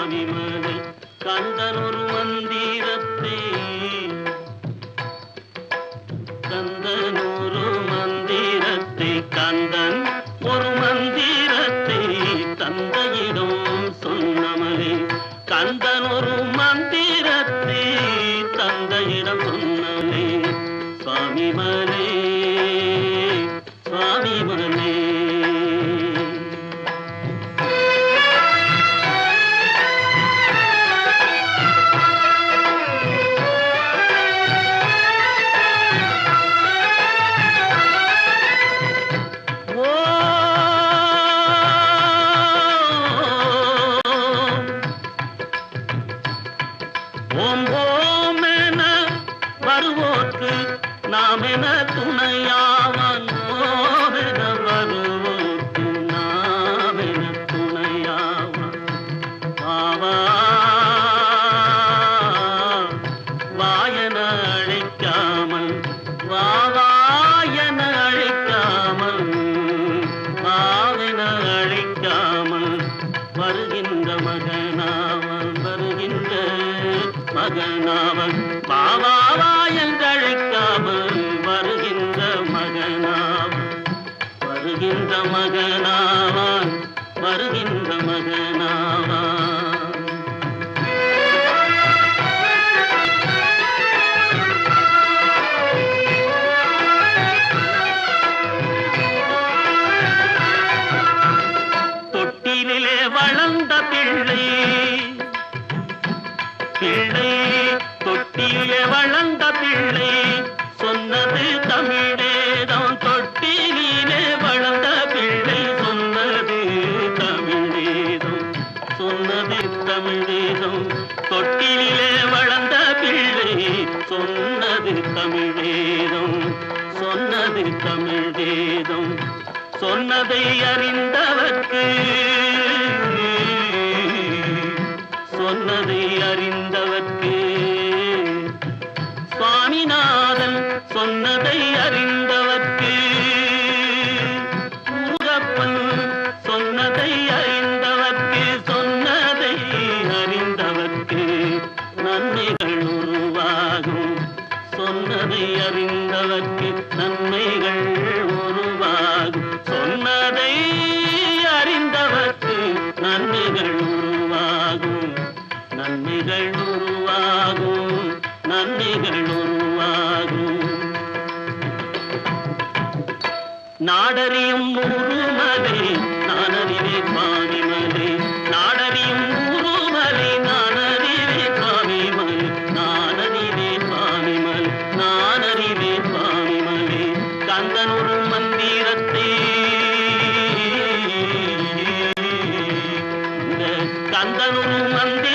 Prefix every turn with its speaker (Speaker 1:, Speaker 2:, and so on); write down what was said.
Speaker 1: சுவாமி மலை கந்தனொரு மந்திரத்தை கந்தனொரு மந்திரத்தை கந்தன் ஒரு மந்திரத்தை தந்தையிடம் சொன்னமலே கந்தன் ஒரு மந்திரத்தை தந்தையிடம் சொன்னமலே சுவாமி மலை சுவாமி மலை ஓம் ஓம் என வருவோர்க்கு நாம் என துணையாவன் ஓம் என வருவோர்க்கு நாம் என துணையாவன் வாவா வாயன அழைக்காமல் வாவாயன அழைக்காமல் வாவென அழைக்காமல் வருகின்ற மகனாவன் வருகின்ற மகனாவன் பாவாவா என்றழைக்காமல் வருகின்ற மகனாவன் வருகின்ற மகனாவன் வருகின்ற மகனாவன் தொட்டிலே வளர்ந்த பிள்ளை பிள்ளை தொட்டிலே வளர்ந்த பிள்ளை சொன்னது தமிழேதம் தொட்டிலே வளர்ந்த பிள்ளை சொன்னது தமிழேதம் சொன்னது தமிழேதம் தொட்டிலே வளர்ந்த பிள்ளை சொன்னது தமிழேதம் சொன்னது தமிழேதம் சொன்னதை அறிந்தவர்க்கு சொன்னதை அறிந்தவர்க்கு சுவாமிநாதன் சொன்னதை அறிந்தவர்க்கு முருகப்பன் சொன்னதை அறிந்தவர்க்கு சொன்னதை அறிந்தவர்க்கு நன்மைகள் உருவாகும் சொன்னதை அறிந்தவர்க்கு நன்மைகள் உருவாகும் சொன்னதை அறிந்தவர்க்கு நன்மைகள் உருவாகும் நன்மைகள் உருவாகும் நன்மைகள் உருவாகும் நாடறியும் ஊருமலை நானறிவே சுவாமி மலை நாடறியும் ஊருமலை நானறிவே சுவாமி மலை நானறிவே சுவாமி மலை நானறிவே சுவாமி மலை கந்தன் ஒரு மந்திரத்தை கந்தன் ஒரு மந்திர